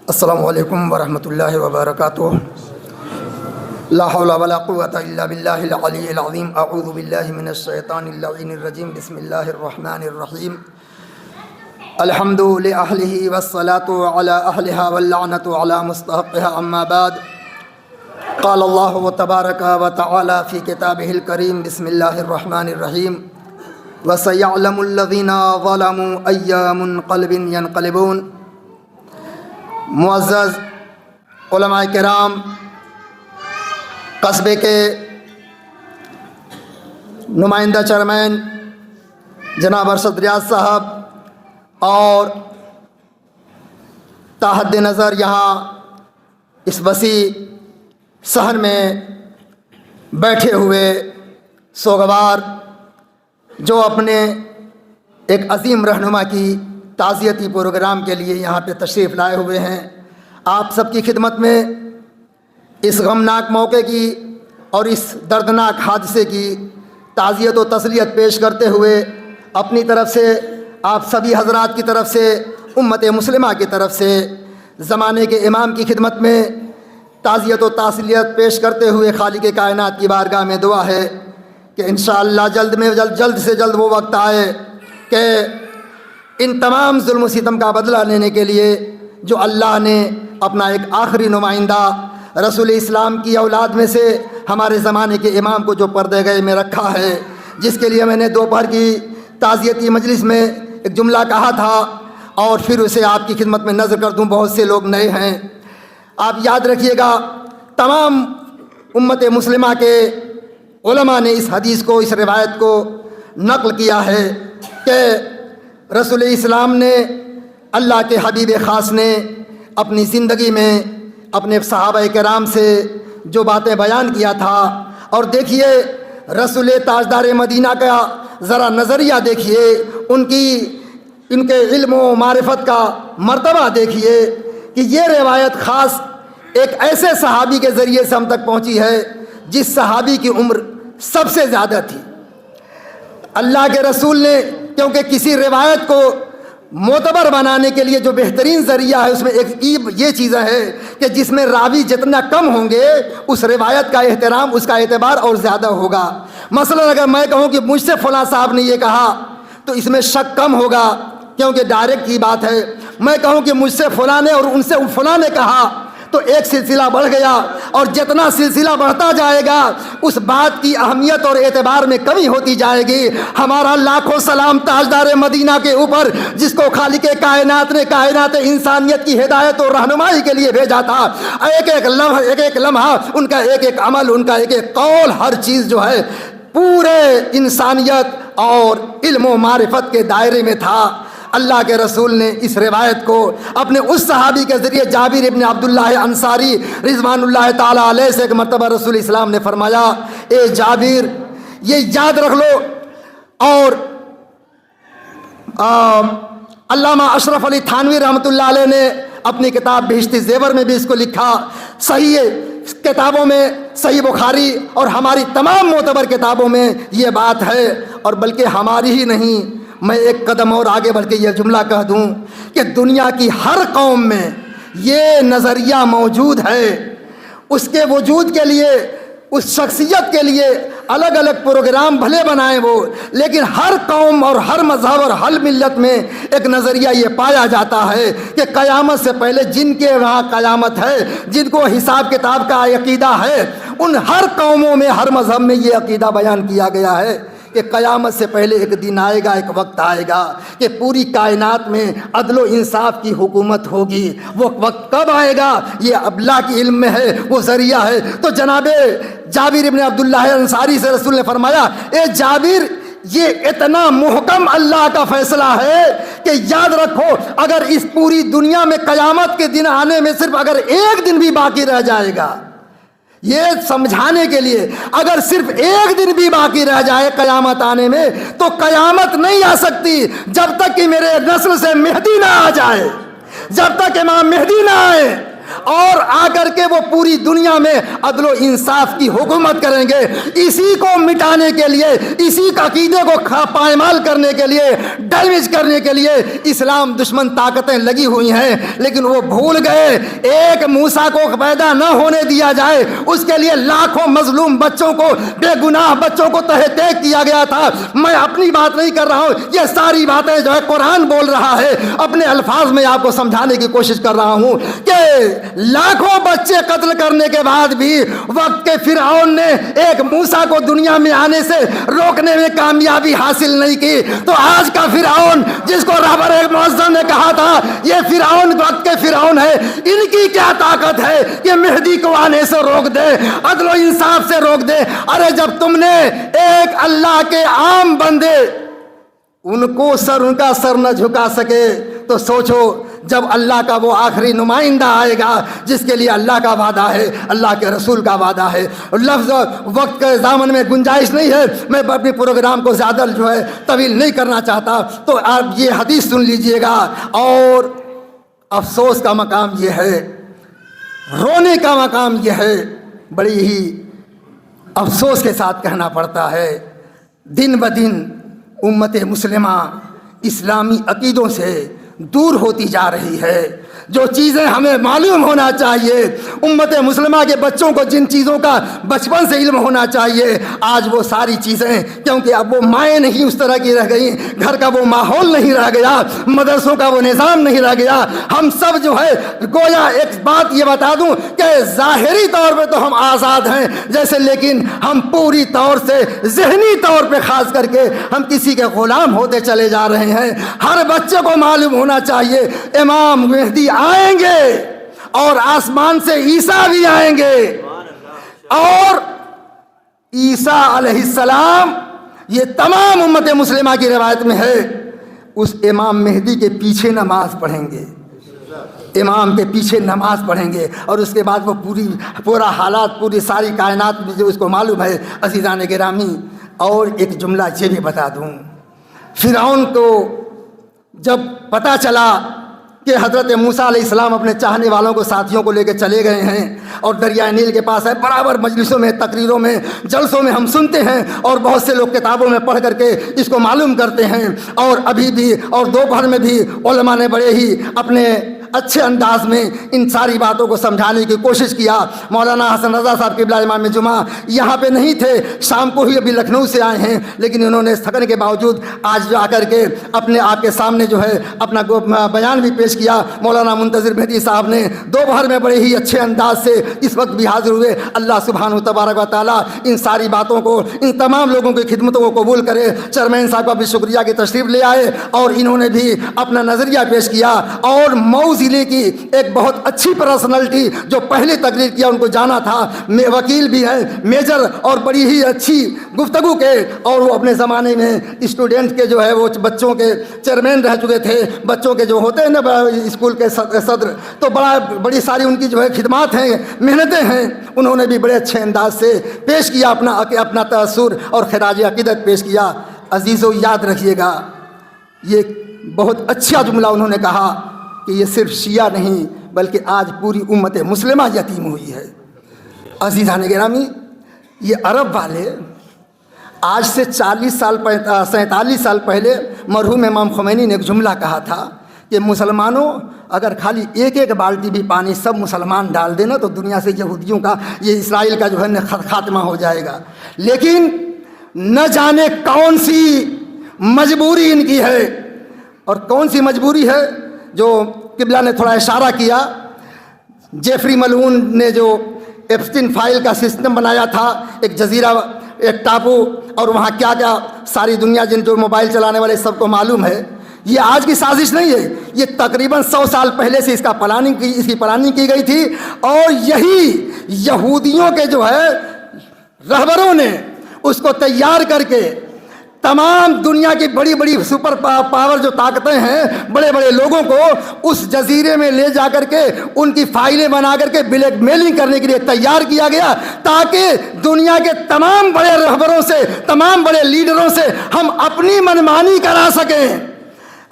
السلام علیکم ورحمۃ اللہ وبرکاتہ۔ لا حول ولا قوة الا باللہ العلی العظیم۔ اعوذ باللہ من الشیطان اللعین الرجیم۔ بسم اللہ الرحمن الرحیم۔ الحمد لأہلہ والصلاة علی اہلہا واللعنۃ علی مستحقہا، اما بعد۔ قال اللہ تبارک وتعالی فی کتابہ الکریم۔ بسم اللہ الرحمن الرحیم۔ وسیعلم الذین ظلموا ای منقلب ینقلبون۔ معزز علماء کرام، قصبے کے نمائندہ چیئرمین جناب ارشد ریاض صاحب اور تحت نظر یہاں اس وسیع صحن میں بیٹھے ہوئے سوگوار جو اپنے ایک عظیم رہنما کی تعزیتی پروگرام کے لیے یہاں پہ تشریف لائے ہوئے ہیں، آپ سب کی خدمت میں اس غمناک موقع کی اور اس دردناک حادثے کی تعزیت و تسلیت پیش کرتے ہوئے اپنی طرف سے، آپ سبھی حضرات کی طرف سے، امت مسلمہ کی طرف سے زمانے کے امام کی خدمت میں تعزیت و تسلیت پیش کرتے ہوئے خالق کائنات کی بارگاہ میں دعا ہے کہ انشاءاللہ جلد سے جلد وہ وقت آئے کہ ان تمام ظلم و ستم کا بدلہ لینے کے لیے جو اللہ نے اپنا ایک آخری نمائندہ رسول اسلام کی اولاد میں سے ہمارے زمانے کے امام کو جو پردے گئے میں رکھا ہے، جس کے لیے میں نے دوپہر کی تعزیتی مجلس میں ایک جملہ کہا تھا اور پھر اسے آپ کی خدمت میں نظر کر دوں۔ بہت سے لوگ نئے ہیں، آپ یاد رکھیے گا، تمام امت مسلمہ کے علماء نے اس حدیث کو، اس روایت کو نقل کیا ہے کہ رسول اسلام نے، اللہ کے حبیب خاص نے اپنی زندگی میں اپنے صحابہ کرام سے جو باتیں بیان کیا تھا، اور دیکھیے رسول تاجدار مدینہ کا ذرا نظریہ دیکھیے، ان کے علم و معرفت کا مرتبہ دیکھیے کہ یہ روایت خاص ایک ایسے صحابی کے ذریعے سے ہم تک پہنچی ہے جس صحابی کی عمر سب سے زیادہ تھی۔ اللہ کے رسول نے، کیونکہ کسی روایت کو معتبر بنانے کے لیے جو بہترین ذریعہ ہے اس میں ایک یہ چیز ہے کہ جس میں راوی جتنا کم ہوں گے اس روایت کا احترام، اس کا اعتبار اور زیادہ ہوگا۔ مثلا اگر میں کہوں کہ مجھ سے فلاں صاحب نے یہ کہا تو اس میں شک کم ہوگا کیونکہ ڈائریکٹ کی بات ہے۔ میں کہوں کہ مجھ سے فلاں نے اور ان سے فلاں نے کہا تو ایک سلسلہ بڑھ گیا، اور جتنا سلسلہ بڑھتا جائے گا اس بات کی اہمیت اور اعتبار میں کمی ہوتی جائے گی۔ ہمارا لاکھوں سلام تاجدار مدینہ کے اوپر، جس کو خالق کائنات نے کائنات انسانیت کی ہدایت اور رہنمائی کے لیے بھیجا تھا۔ ایک ایک لمحہ ان کا ایک ایک عمل، ان کا ایک ایک قول، ہر چیز جو ہے پورے انسانیت اور علم و معرفت کے دائرے میں تھا۔ اللہ کے رسول نے اس روایت کو اپنے اس صحابی کے ذریعے جابر ابن عبداللہ انصاری رضوان اللہ تعالی علیہ سے ایک مرتبہ رسول اسلام نے فرمایا، اے جابر یہ یاد رکھ لو۔ اور علامہ اشرف علی تھانوی رحمۃ اللہ علیہ نے اپنی کتاب بہشتی زیور میں بھی اس کو لکھا۔ صحیح کتابوں میں، صحیح بخاری اور ہماری تمام معتبر کتابوں میں یہ بات ہے، اور بلکہ ہماری ہی نہیں، میں ایک قدم اور آگے بڑھ کے یہ جملہ کہہ دوں کہ دنیا کی ہر قوم میں یہ نظریہ موجود ہے۔ اس کے وجود کے لیے، اس شخصیت کے لیے الگ الگ پروگرام بھلے بنائیں وہ، لیکن ہر قوم اور ہر مذہب اور ہر ملت میں ایک نظریہ یہ پایا جاتا ہے کہ قیامت سے پہلے جن کے وہاں قیامت ہے، جن کو حساب کتاب کا عقیدہ ہے، ان ہر قوموں میں، ہر مذہب میں یہ عقیدہ بیان کیا گیا ہے کہ قیامت سے پہلے ایک دن آئے گا، ایک وقت آئے گا کہ پوری کائنات میں عدل و انصاف کی حکومت ہوگی۔ وہ وقت کب آئے گا یہ اللہ کی علم میں ہے، وہ ذریعہ ہے۔ تو جناب جابر ابن عبداللہ انصاری سے رسول نے فرمایا، اے جابر یہ اتنا محکم اللہ کا فیصلہ ہے کہ یاد رکھو، اگر اس پوری دنیا میں قیامت کے دن آنے میں صرف اگر ایک دن بھی باقی رہ جائے گا، یہ سمجھانے کے لیے اگر صرف ایک دن بھی باقی رہ جائے قیامت آنے میں، تو قیامت نہیں آ سکتی جب تک کہ میرے نسل سے مہدی نہ آ جائے، جب تک امام مہدی نہ آئے، اور آ کر کے وہ پوری دنیا میں عدل و انصاف کی حکومت کریں گے. اسی کو مٹانے کے لیے, اسی عقیدے کو پائمال کرنے کے لیے, ڈیمیج کرنے کے لیے اسلام دشمن طاقتیں لگی ہوئی ہیں. لیکن وہ بھول گئے ایک موسیٰ کو پیدا نہ ہونے دیا جائے, اس کے لیے لاکھوں مظلوم بچوں کو, بے گناہ بچوں کو تہہ تیگ کیا گیا تھا. میں اپنی بات نہیں کر رہا ہوں, یہ ساری باتیں جو ہے قرآن بول رہا ہے. اپنے الفاظ میں آپ کو سمجھانے کی کوشش کر رہا ہوں کہ لاکھوں بچے قتل کرنے کے بعد بھی وقت کے فرعون نے ایک موسیٰ کو دنیا میں آنے سے روکنے میں کامیابی حاصل نہیں کی. تو آج کا فرعون جس کو رہبر معظم نے کہا تھا یہ فرعون وقت کے فرعون ہے, ان کی کیا طاقت ہے کہ مہدی کو آنے سے روک دے, عدل و انصاف سے روک دے. ارے جب تم نے ایک اللہ کے عام بندے ان کا سر نہ جھکا سکے تو سوچو جب اللہ کا وہ آخری نمائندہ آئے گا جس کے لیے اللہ کا وعدہ ہے, اللہ کے رسول کا وعدہ ہے. لفظ وقت کے دامن میں گنجائش نہیں ہے, میں اپنے پروگرام کو زیادہ جو ہے طویل نہیں کرنا چاہتا. تو آپ یہ حدیث سن لیجئے گا. اور افسوس کا مقام یہ ہے, رونے کا مقام یہ ہے, بڑی ہی افسوس کے ساتھ کہنا پڑتا ہے, دن بدن امت مسلمہ اسلامی عقیدوں سے دور ہوتی جا رہی ہے. جو چیزیں ہمیں معلوم ہونا چاہیے, امت مسلمہ کے بچوں کو جن چیزوں کا بچپن سے علم ہونا چاہیے, آج وہ ساری چیزیں, کیونکہ اب وہ مائیں نہیں اس طرح کی رہ گئیں, گھر کا وہ ماحول نہیں رہ گیا, مدرسوں کا وہ نظام نہیں رہ گیا. ہم سب جو ہے گویا ایک بات یہ بتا دوں کہ ظاہری طور پہ تو ہم آزاد ہیں جیسے, لیکن ہم پوری طور سے ذہنی طور پہ خاص کر کے ہم کسی کے غلام ہوتے چلے جا رہے ہیں. ہر بچے کو معلوم ہونا چاہیے امام مہدی آئیں گے اور آسمان سے عیسیٰ بھی آئیں گے, اور عیسیٰ علیہ السلام یہ تمام امت مسلمہ کی روایت میں ہے, اس امام مہدی کے پیچھے نماز پڑھیں گے, امام کے پیچھے نماز پڑھیں گے, اور اس کے بعد وہ پورا حالات, پوری ساری کائنات جو اس کو معلوم ہے. عزیزان گرامی, اور ایک جملہ یہ بھی بتا دوں, فرعون کو جب پتہ چلا کہ حضرت موسیٰ علیہ السلام اپنے چاہنے والوں کو, ساتھیوں کو لے کے چلے گئے ہیں اور دریائے نیل کے پاس ہے, برابر مجلسوں میں, تقریروں میں, جلسوں میں ہم سنتے ہیں, اور بہت سے لوگ کتابوں میں پڑھ کر کے اس کو معلوم کرتے ہیں. اور ابھی بھی اور دوپہر میں بھی علماء نے بڑے ہی اپنے اچھے انداز میں ان ساری باتوں کو سمجھانے کی کوشش کیا. مولانا حسن رضا صاحب قبلہ امام جمعہ یہاں پہ نہیں تھے, شام کو ہی ابھی لکھنؤ سے آئے ہیں, لیکن انہوں نے تھکن کے باوجود آج جو آ کر کے اپنے آپ کے سامنے جو ہے اپنا بیان بھی پیش کیا. مولانا منتظر مہدی صاحب نے دوپہر میں بڑے ہی اچھے انداز سے اس وقت بھی حاضر ہوئے. اللہ سبحانہ تبارک و تعالیٰ ان ساری باتوں کو, ان تمام لوگوں کی خدمتوں کو قبول کرے. چیئرمین صاحب کا بھی شکریہ کہ تشریف لے آئے, اور انہوں نے بھی اپنا نظریہ پیش کیا. اور مئو ضلع کی ایک بہت اچھی پرسنالٹی جو پہلے تقریر کیا ان کو جانا تھا, وکیل بھی ہیں, میجر, اور بڑی ہی اچھی گفتگو کے, اور وہ اپنے زمانے میں اسٹوڈنٹ کے جو ہے وہ بچوں کے چیئرمین رہ چکے تھے, بچوں کے جو ہوتے ہیں نا اسکول کے صدر, تو بڑی ساری ان کی جو ہے خدمات ہیں, محنتیں ہیں. انہوں نے بھی بڑے اچھے انداز سے پیش کیا, اپنا تأثر اور خراج عقیدت پیش کیا. عزیزو یاد رکھیے گا, یہ بہت اچھا جملہ انہوں نے کہا کہ یہ صرف شیعہ نہیں بلکہ آج پوری امت مسلمہ یتیم ہوئی ہے. عزیزان گرامی, یہ عرب والے آج سے 47 سال پہلے مرحوم امام خمینی نے ایک جملہ کہا تھا کہ مسلمانوں اگر خالی ایک بالٹی بھی پانی سب مسلمان ڈال دینا تو دنیا سے یہودیوں کا, یہ اسرائیل کا جو ہے خاتمہ ہو جائے گا. لیکن نہ جانے کون سی مجبوری ان کی ہے, اور کون سی مجبوری ہے جو قبلہ نے تھوڑا اشارہ کیا. جیفری ملعون نے جو ایپسٹین فائل کا سسٹم بنایا تھا, ایک جزیرہ, ایک ٹاپو, اور وہاں کیا کیا ساری دنیا جو موبائل چلانے والے سب کو معلوم ہے. یہ آج کی سازش نہیں ہے, یہ تقریباً 100 سال پہلے سے اس کی پلاننگ کی گئی تھی. اور یہی یہودیوں کے جو ہے رہبروں نے اس کو تیار کر کے تمام دنیا کی بڑی بڑی سپر پاور جو طاقتیں ہیں, بڑے بڑے لوگوں کو اس جزیرے میں لے جا کر کے ان کی فائلیں بنا کر کے بلیک میلنگ کرنے کے لیے تیار کیا گیا, تاکہ دنیا کے تمام بڑے رہبروں سے, تمام بڑے لیڈروں سے ہم اپنی منمانی کرا سکیں.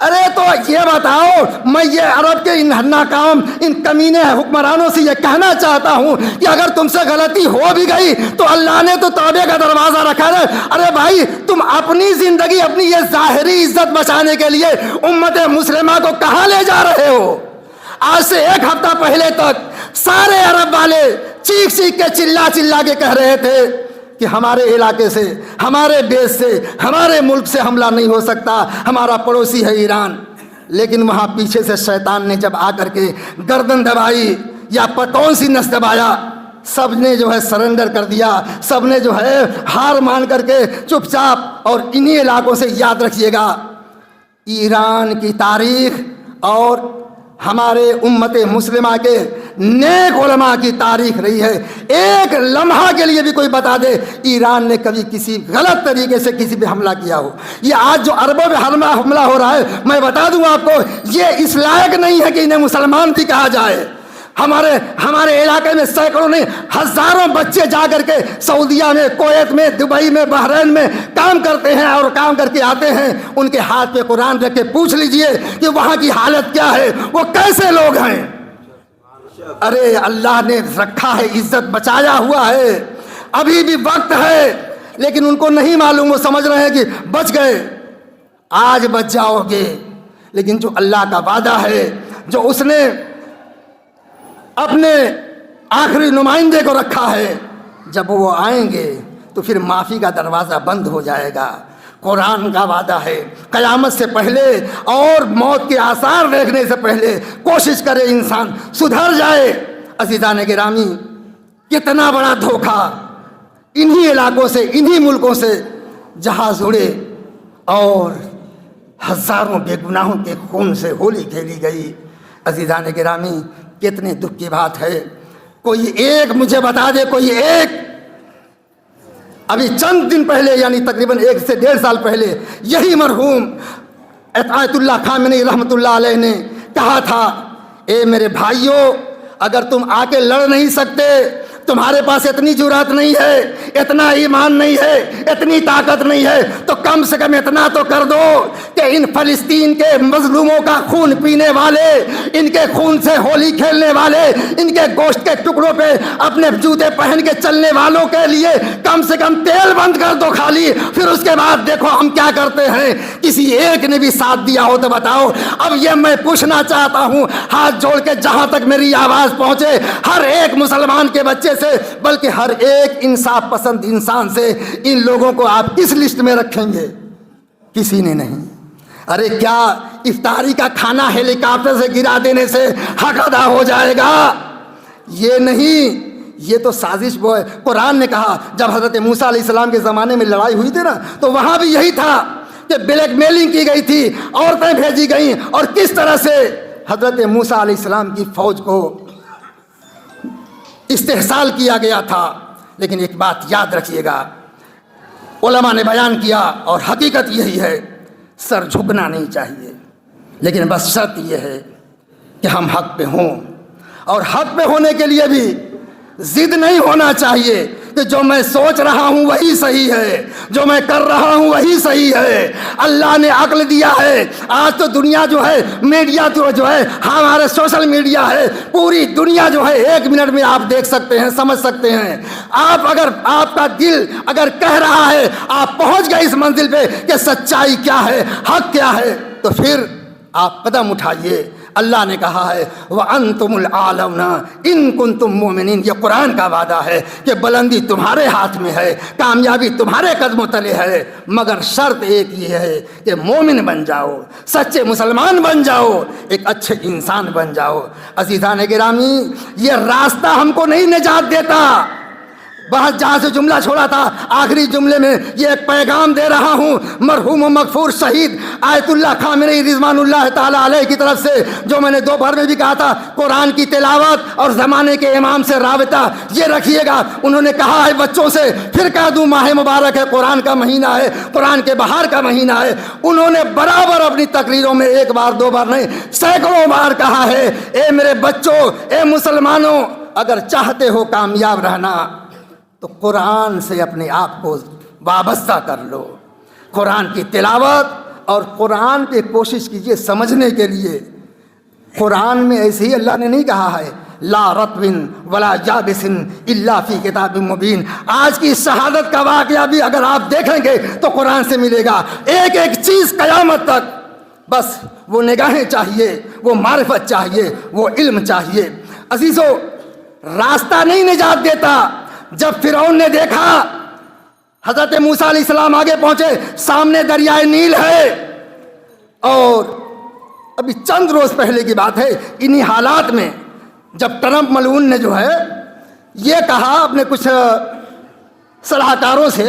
ارے تو یہ بتاؤ، میں یہ عرب کے ان ناکام ان کمینے حکمرانوں سے یہ کہنا چاہتا ہوں کہ اگر تم سے غلطی ہو بھی گئی تو اللہ نے تو توبے کا دروازہ رکھا ہے۔ ارے بھائی، تم اپنی زندگی، اپنی یہ ظاہری عزت بچانے کے لیے امت مسلمہ کو کہاں لے جا رہے ہو؟ آج سے 1 ہفتہ پہلے تک سارے عرب والے چیخ چیخ کے چلا چلا کے کہہ رہے تھے کہ ہمارے علاقے سے، ہمارے بیس سے، ہمارے ملک سے حملہ نہیں ہو سکتا، ہمارا پڑوسی ہے ایران۔ لیکن وہاں پیچھے سے شیطان نے جب آ کر کے گردن دبائی یا کون سی نس دبایا، سب نے جو ہے سرنڈر کر دیا، سب نے جو ہے ہار مان کر کے چپ چاپ۔ اور انہی علاقوں سے یاد رکھیے گا، ایران کی تاریخ اور ہمارے امت مسلمہ کے نیک علماء کی تاریخ رہی ہے۔ ایک لمحہ کے لیے بھی کوئی بتا دے ایران نے کبھی کسی غلط طریقے سے کسی پہ حملہ کیا ہو۔ یہ آج جو عربوں پہ حملہ ہو رہا ہے، میں بتا دوں آپ کو، یہ اس لائق نہیں ہے کہ انہیں مسلمان بھی کہا جائے۔ ہمارے علاقے میں سینکڑوں نہیں ہزاروں بچے جا کر کے سعودیہ میں، کویت میں، دبئی میں، بحرین میں کام کرتے ہیں اور کام کر کے آتے ہیں۔ ان کے ہاتھ پہ قرآن رکھ کے پوچھ لیجئے کہ وہاں کی حالت کیا ہے، وہ کیسے لوگ ہیں۔ ارے اللہ نے رکھا ہے، عزت بچایا ہوا ہے، ابھی بھی وقت ہے، لیکن ان کو نہیں معلوم، وہ سمجھ رہے ہیں کہ بچ گئے۔ آج بچ جاؤ گے، لیکن جو اللہ کا وعدہ ہے، جو اس نے اپنے آخری نمائندے کو رکھا ہے، جب وہ آئیں گے تو پھر معافی کا دروازہ بند ہو جائے گا۔ قرآن کا وعدہ ہے، قیامت سے پہلے اور موت کے آثار دیکھنے سے پہلے کوشش کرے انسان سدھر جائے۔ عزیزان گرامی، کتنا بڑا دھوکہ انہی علاقوں سے، انہی ملکوں سے جہاز اڑے اور ہزاروں بے گناہوں کے خون سے ہولی کھیلی گئی۔ عزیزان گرامی، کتنے دکھ کی بات ہے۔ کوئی ایک مجھے بتا دے، کوئی ایک ابھی چند دن پہلے، یعنی تقریباً 1 سے 1.5 سال پہلے، یہی مرحوم آیت اللہ خامنئی رحمۃ اللہ علیہ نے کہا تھا، اے میرے بھائیوں، اگر تم آ کے لڑ نہیں سکتے، تمہارے پاس اتنی جرات نہیں ہے، اتنا ایمان نہیں ہے، اتنی طاقت نہیں ہے، تو کم سے کم اتنا تو کر دو کہ ان فلسطین کے مظلوموں کا خون پینے والے، ان کے خون سے ہولی کھیلنے والے، ان کے گوشت کے ٹکڑوں پہ اپنے جوتے پہن کے چلنے والوں کے لیے کم سے کم تیل بند کر دو خالی، پھر اس کے بعد دیکھو ہم کیا کرتے ہیں۔ کسی ایک نے بھی ساتھ دیا ہو تو بتاؤ۔ اب یہ میں پوچھنا چاہتا ہوں، ہاتھ جوڑ کے، جہاں تک میری آواز پہنچے، ہر ایک مسلمان کے بچے سے، بلکہ ہر ایک انصاف پسند انسان سے، ان لوگوں کو آپ کس لسٹ میں رکھیں گے؟ کسی نے نہیں۔ ارے کیا افطاری کا کھانا ہیلی کاپٹر سے گرا دینے سے حق ادا ہو جائے گا؟ یہ نہیں، یہ تو سازش وہ ہے۔ قرآن نے کہا، جب حضرت موسیٰ علیہ السلام کے زمانے میں لڑائی ہوئی تھی نا، تو وہاں بھی یہی تھا کہ بلیک میلنگ کی گئی تھی، عورتیں بھیجی گئیں، اور کس طرح سے حضرت موسیٰ علیہ السلام کی فوج کو استحصال کیا گیا تھا۔ لیکن ایک بات یاد رکھیے گا، علماء نے بیان کیا اور حقیقت یہی ہے، سر جھکنا نہیں چاہیے، لیکن بس شرط یہ ہے کہ ہم حق پہ ہوں، اور حق پہ ہونے کے لیے بھی ضد نہیں ہونا چاہیے کہ جو میں سوچ رہا ہوں وہی صحیح ہے، جو میں کر رہا ہوں وہی صحیح ہے۔ اللہ نے عقل دیا ہے۔ آج تو دنیا جو ہے، میڈیا تو جو ہے، ہمارے سوشل میڈیا ہے، پوری دنیا جو ہے 1 منٹ میں آپ دیکھ سکتے ہیں، سمجھ سکتے ہیں۔ آپ کا دل اگر کہہ رہا ہے، آپ پہنچ گئے اس منزل پہ کہ سچائی کیا ہے، حق کیا ہے، تو پھر آپ قدم اٹھائیے۔ اللہ نے کہا ہے وَأَنْتُمُ الْأَعْلَوْنَ إِن كُنتُم مُؤْمِنِينَ، یہ قرآن کا وعدہ ہے کہ بلندی تمہارے ہاتھ میں ہے، کامیابی تمہارے قدموں تلے ہے، مگر شرط ایک یہ ہے کہ مومن بن جاؤ، سچے مسلمان بن جاؤ، ایک اچھے انسان بن جاؤ۔ عزیزان گرامی، یہ راستہ ہم کو نہیں نجات دیتا۔ بہت جہاں سے جملہ چھوڑا تھا، آخری جملے میں یہ ایک پیغام دے رہا ہوں مرحوم و مغفور شہید آیت اللہ خامنئی رضوان اللہ تعالیٰ علیہ کی طرف سے، جو میں نے دوپہر میں بھی کہا تھا، قرآن کی تلاوت اور زمانے کے امام سے رابطہ یہ رکھیے گا۔ انہوں نے کہا ہے بچوں سے، پھر کہہ دوں، ماہ مبارک ہے، قرآن کا مہینہ ہے، قرآن کے بہار کا مہینہ ہے۔ انہوں نے برابر اپنی تقریروں میں 1 بار 2 بار نہیں، سینکڑوں بار کہا ہے، اے میرے بچوں، اے مسلمانوں، اگر چاہتے ہو کامیاب رہنا تو قرآن سے اپنے آپ کو وابستہ کر لو۔ قرآن کی تلاوت اور قرآن پہ کوشش کیجئے سمجھنے کے لیے. قرآن میں ایسے ہی اللہ نے نہیں کہا ہے لا رطب ولا یابس الا فی کتاب مبین. آج کی شہادت کا واقعہ بھی اگر آپ دیکھیں گے تو قرآن سے ملے گا. ایک ایک چیز قیامت تک بس وہ نگاہیں چاہیے, وہ معرفت چاہیے, وہ علم چاہیے. عزیزو, راستہ نہیں نجات دیتا. جب فرعون نے دیکھا حضرت موسیٰ علیہ السلام آگے پہنچے, سامنے دریائے نیل ہے, اور ابھی چند روز پہلے کی بات ہے, انہی حالات میں جب ٹرمپ ملعون نے جو ہے یہ کہا اپنے کچھ صلاحکاروں سے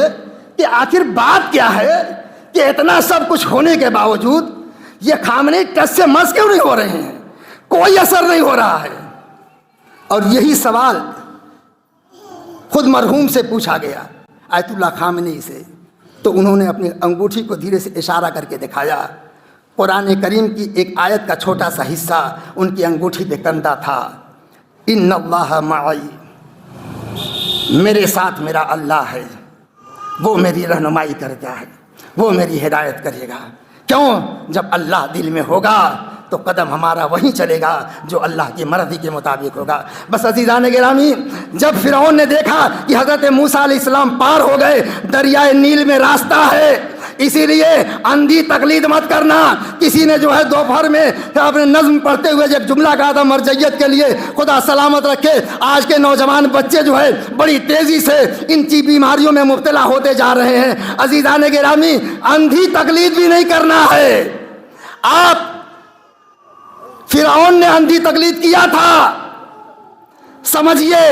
کہ آخر بات کیا ہے کہ اتنا سب کچھ ہونے کے باوجود یہ خامنئی ٹس سے مس کیوں نہیں ہو رہے ہیں, کوئی اثر نہیں ہو رہا ہے. اور یہی سوال خود مرحوم سے پوچھا گیا, آیت اللہ خامنئی سے, تو انہوں نے اپنی انگوٹھی کو دھیرے سے اشارہ کر کے دکھایا. قرآن کریم کی ایک آیت کا چھوٹا سا حصہ ان کی انگوٹھی پہ کندہ تھا. ان اللہ معی, میرے ساتھ میرا اللہ ہے, وہ میری رہنمائی کرتا ہے, وہ میری ہدایت کرے گا. کیوں؟ جب اللہ دل میں ہوگا تو قدم ہمارا وہیں چلے گا جو اللہ کی مرضی کے مطابق ہوگا. بس عزیزان گرامی, جب فرعون نے دیکھا کہ حضرت موسیٰ علیہ السلام پار ہو گئے, دریائے نیل میں راستہ ہے, اسی لیے اندھی تقلید مت کرنا. کسی نے جو ہے دوپہر میں اپنے نظم پڑھتے ہوئے ایک جملہ کہا تھا مرجعیت کے لیے, خدا سلامت رکھے, آج کے نوجوان بچے جو ہے بڑی تیزی سے ان کی بیماریوں میں مبتلا ہوتے جا رہے ہیں. عزیزان گرامی, اندھی تقلید بھی نہیں کرنا ہے. آپ فرعون نے اندھی تقلید کیا تھا, سمجھیے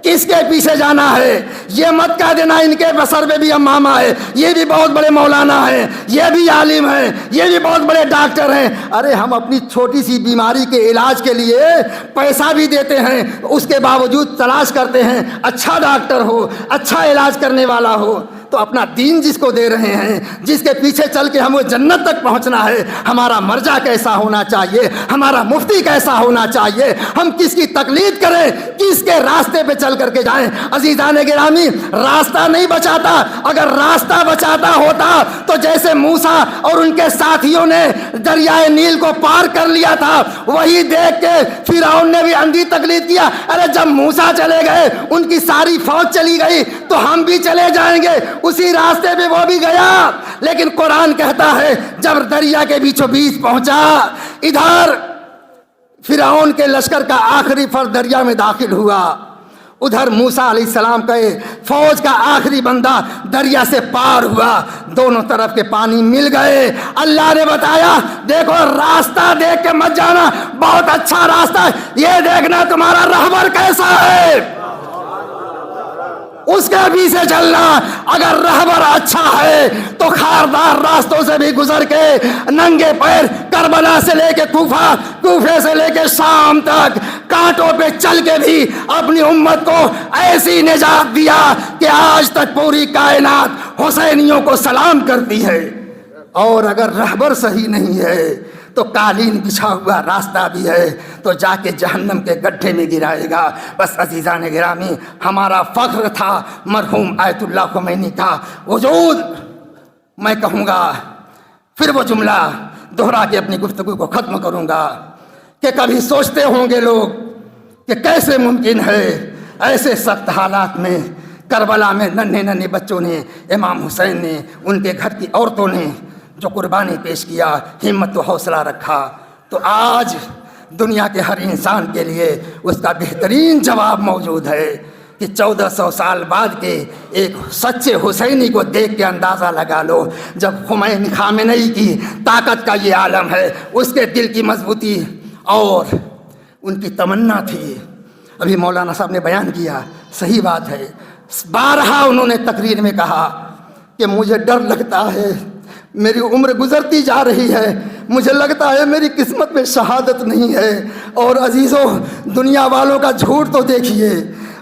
کس کے پیچھے جانا ہے. یہ مت کہہ دینا ان کے بسر میں بھی امامہ ہے, یہ بھی بہت بڑے مولانا ہیں, یہ بھی عالم ہیں, یہ بھی بہت بڑے ڈاکٹر ہیں. ارے ہم اپنی چھوٹی سی بیماری کے علاج کے لیے پیسہ بھی دیتے ہیں, اس کے باوجود تلاش کرتے ہیں اچھا ڈاکٹر ہو, اچھا علاج کرنے والا ہو. تو اپنا دین جس کو دے رہے ہیں, جس کے پیچھے چل کے ہمیں جنت تک پہنچنا ہے, ہمارا مرجع کیسا ہونا چاہیے, ہمارا مفتی کیسا ہونا چاہیے, ہم کس کی تقلید کریں, کس کے راستے پہ چل کر کے جائیں. عزیزان گرامی, راستہ نہیں بچاتا. اگر راستہ بچاتا ہوتا تو جیسے موسیٰ اور ان کے ساتھیوں نے دریائے نیل کو پار کر لیا تھا, وہی دیکھ کے فرعون نے بھی اندھی تقلید کیا. ارے جب موسیٰ چلے گئے, ان کی ساری فوج چلی گئی, تو ہم بھی چلے جائیں گے. اسی راستے پہ وہ بھی گیا. لیکن قرآن کہتا ہے جب دریا کے بیچوں بیچ پہنچا, ادھر فرعون کے لشکر کا آخری فرد دریا میں داخل ہوا, ادھر موسیٰ علیہ السلام کا فوج کا آخری بندہ دریا سے پار ہوا. دونوں طرف کے پانی مل گئے. اللہ نے بتایا دیکھو راستہ دیکھ کے مت جانا, بہت اچھا راستہ ہے, یہ دیکھنا تمہارا رہبر کیسا ہے, اس کے پیچھے چلنا. اگر رہبر اچھا ہے تو خاردار راستوں سے بھی گزر کے ننگے پیر کربلا سے لے کے کوفہ, کوفے سے لے کے شام تک کانٹوں پہ چل کے بھی اپنی امت کو ایسی نجات دیا کہ آج تک پوری کائنات حسینیوں کو سلام کرتی ہے. اور اگر رہبر صحیح نہیں ہے تو قالین بچھا ہوا راستہ بھی ہے تو جا کے جہنم کے گڈھے میں گرائے گا. بس عزیزان گرامی, ہمارا فخر تھا مرحوم آیت اللہ خمینی کا وجود. میں کہوں گا پھر وہ جملہ دہرا کے اپنی گفتگو کو ختم کروں گا کہ کبھی سوچتے ہوں گے لوگ کہ کیسے ممکن ہے ایسے سخت حالات میں کربلا میں ننھے ننھے بچوں نے, امام حسین نے, ان کے گھر کی عورتوں نے جو قربانی پیش کیا, ہمت و حوصلہ رکھا, تو آج دنیا کے ہر انسان کے لیے اس کا بہترین جواب موجود ہے کہ 1400 سال بعد کے ایک سچے حسینی کو دیکھ کے اندازہ لگا لو. جب خامنئی کی طاقت کا یہ عالم ہے, اس کے دل کی مضبوطی اور ان کی تمنا تھی. ابھی مولانا صاحب نے بیان کیا, صحیح بات ہے, بارہا انہوں نے تقریر میں کہا کہ مجھے ڈر لگتا ہے, میری عمر گزرتی جا رہی ہے, مجھے لگتا ہے میری قسمت میں شہادت نہیں ہے. اور عزیزوں, دنیا والوں کا جھوٹ تو دیکھیے,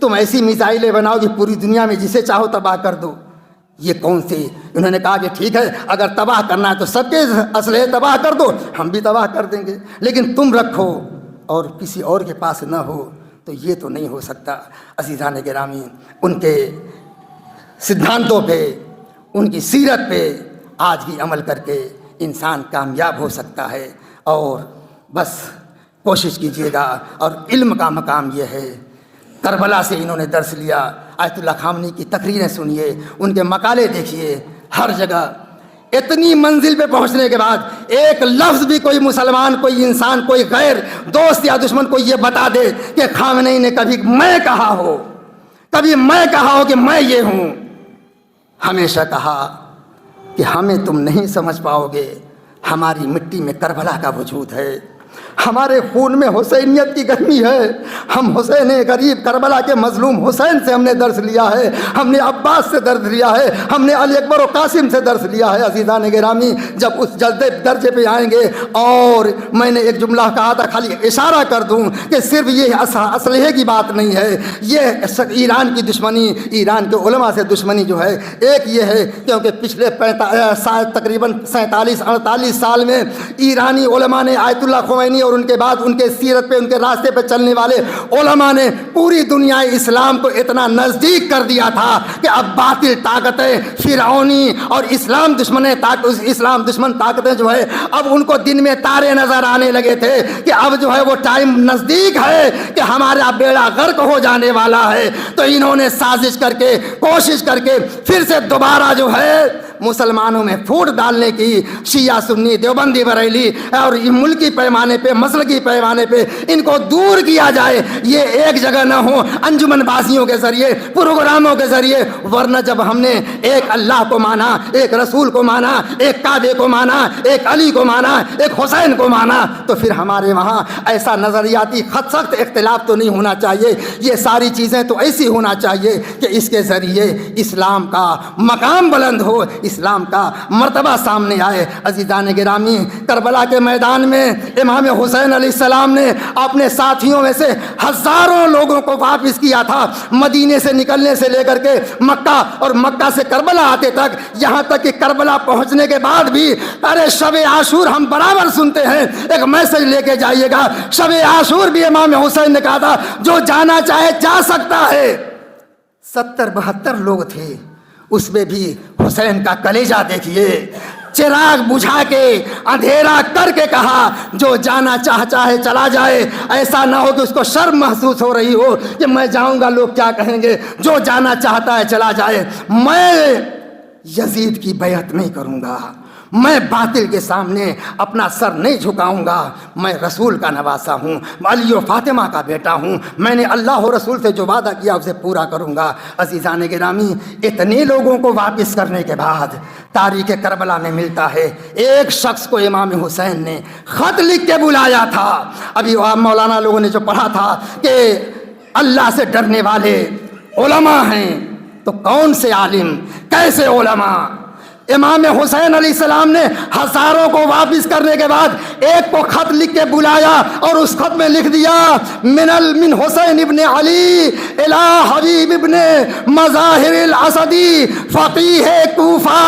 تم ایسی میزائلیں بناؤ کہ پوری دنیا میں جسے چاہو تباہ کر دو. یہ کون سے؟ انہوں نے کہا کہ ٹھیک ہے اگر تباہ کرنا ہے تو سب کے اسلحے تباہ کر دو, ہم بھی تباہ کر دیں گے, لیکن تم رکھو اور کسی اور کے پاس نہ ہو. تو یہ تو نہیں ہو سکتا. عزیزان گرامی, ان کے سدھانتوں پہ, ان کی سیرت پہ آج بھی عمل کر کے انسان کامیاب ہو سکتا ہے. اور بس کوشش کیجیے گا. اور علم کا مقام یہ ہے, کربلا سے انہوں نے درس لیا. آیت اللہ خامنی کی تقریریں سنیے, ان کے مقالے دیکھیے, ہر جگہ اتنی منزل پہ پہنچنے کے بعد ایک لفظ بھی کوئی مسلمان, کوئی انسان, کوئی غیر دوست یا دشمن کو یہ بتا دے کہ خامنئی نے کبھی میں کہا ہو, کبھی میں کہا ہو کہ میں یہ ہوں. ہمیشہ کہا کہ ہمیں تم نہیں سمجھ پاؤ گے, ہماری مٹی میں کربلا کا وجود ہے, ہمارے خون میں حسینیت کی گرمی ہے. ہم حسین غریب کربلا کے مظلوم حسین سے ہم نے درس لیا ہے, ہم نے عباس سے درس لیا ہے, ہم نے علی اکبر و قاسم سے درس لیا ہے. عزیزان گرامی, جب اس درجے پہ آئیں گے, اور میں نے ایک جملہ کہا تھا, خالی اشارہ کر دوں کہ صرف یہ اسلحے کی بات نہیں ہے, یہ ایران کی دشمنی, ایران کے علماء سے دشمنی جو ہے, ایک یہ ہے کیونکہ پچھلے تقریباً 47-48 سال میں ایرانی علماء نے آیت اللہ خمینی اور ان کے بعد ان کے سیرت پہ, ان کے راستے پہ چلنے والے علماء نے پوری دنیا اسلام کو اتنا نزدیک کر دیا تھا کہ اب باطل طاقتیں, فرعونی اور اسلام دشمن طاقتیں جو ہے, اب ان کو دن میں تارے نظر آنے لگے تھے کہ اب جو ہے وہ ٹائم نزدیک ہے کہ ہمارا بیڑا غرق ہو جانے والا ہے. تو انہوں نے سازش کر کے, کوشش کر کے پھر سے دوبارہ جو ہے مسلمانوں میں پھوٹ ڈالنے کی, شیعہ سنی, دیوبندی بریلی, اور ملکی پیمانے پہ, مسلکی پیمانے پہ ان کو دور کیا جائے. یہ ایک جگہ نہ ہو, انجمن بازیوں کے ذریعے, پروگراموں کے ذریعے. ورنہ جب ہم نے ایک اللہ کو مانا, ایک رسول کو مانا, ایک کعبے کو مانا, ایک علی کو مانا, ایک حسین کو مانا, تو پھر ہمارے وہاں ایسا نظریاتی سخت اختلاف تو نہیں ہونا چاہیے. یہ ساری چیزیں تو ایسی ہونا چاہیے کہ اس کے ذریعے اسلام کا مقام بلند ہو, اسلام کا مرتبہ سامنے آئے. عزیزان گرامی, کربلا کے میدان میں امام حسین علیہ السلام نے اپنے ساتھیوں میں سے ہزاروں لوگوں کو واپس کیا تھا. مدینے سے نکلنے سے لے کر کے مکہ, اور مکہ سے کربلا آتے تک, یہاں تک کہ کربلا پہنچنے کے بعد بھی, ارے شب عاشور ہم برابر سنتے ہیں, ایک میسج لے کے جائیے گا. شب عاشور بھی امام حسین نے کہا تھا جو جانا چاہے جا سکتا ہے. 70-72 لوگ تھے, اس میں بھی حسین کا کلیجہ دیکھیے, چراغ بجھا کے اندھیرا کر کے کہا جو جانا چاہے چلا جائے. ایسا نہ ہو کہ اس کو شرم محسوس ہو رہی ہو کہ میں جاؤں گا لوگ کیا کہیں گے. جو جانا چاہتا ہے چلا جائے. میں یزید کی بیعت نہیں کروں گا, میں باطل کے سامنے اپنا سر نہیں جھکاؤں گا. میں رسول کا نواسا ہوں, علی و فاطمہ کا بیٹا ہوں. میں نے اللہ و رسول سے جو وعدہ کیا اسے پورا کروں گا. عزیزان گرامی, اتنے لوگوں کو واپس کرنے کے بعد تاریخ کربلا میں ملتا ہے ایک شخص کو امام حسین نے خط لکھ کے بلایا تھا. ابھی مولانا لوگوں نے جو پڑھا تھا کہ اللہ سے ڈرنے والے علماء ہیں, تو کون سے عالم, کیسے علماء. امام حسین علیہ السلام نے ہزاروں کو واپس کرنے کے بعد ایک کو خط لکھ کے بلایا, اور اس خط میں لکھ دیا من حسین ابن علی الى حبیب ابن مظاہر الاسدی فقیہ کوفہ.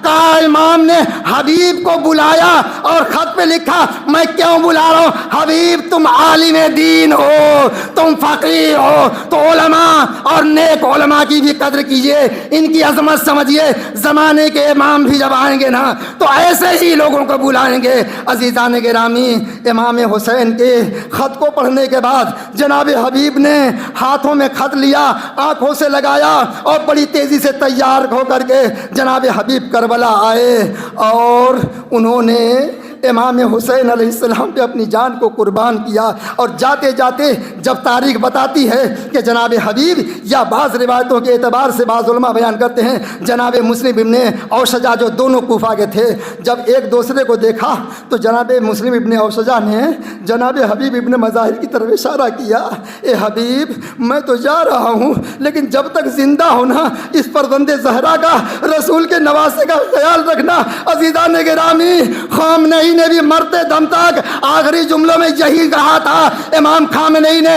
کہا امام نے حبیب کو بلایا اور خط پہ لکھا میں کیوں بلا رہا ہوں, حبیب تم عالم دین ہو, تم فقیہ ہو, تو علماء اور نیک علماء کی بھی قدر کیجئے, ان کی عظمت سمجھیے. زمانے کے امام بھی جب آئیں گے نا تو ایسے ہی لوگوں کو بلائیں گے. عزیزان گرامی, امام حسین کے خط کو پڑھنے کے بعد جناب حبیب نے ہاتھوں میں خط لیا, آنکھوں سے لگایا, اور بڑی تیزی سے تیار ہو کر کے جناب حبیب کربلا آئے, اور انہوں نے امام حسین علیہ السلام پہ اپنی جان کو قربان کیا. اور جاتے جاتے جب تاریخ بتاتی ہے کہ جناب حبیب, یا بعض روایتوں کے اعتبار سے بعض علماء بیان کرتے ہیں جناب مسلم ابن اوشجا جو دونوں کوفہ کے تھے, جب ایک دوسرے کو دیکھا تو جناب مسلم ابن اوشجا نے جناب حبیب ابن مظاہر کی طرف اشارہ کیا, اے حبیب میں تو جا رہا ہوں, لیکن جب تک زندہ ہونا اس فرزند زہرا کا, رسول کے نواسے کا خیال رکھنا. عزیزان گرامی, خامنئی نے بھی مرتے دم تک آخری جملوں میں یہی کہا تھا. امام خامنئی نے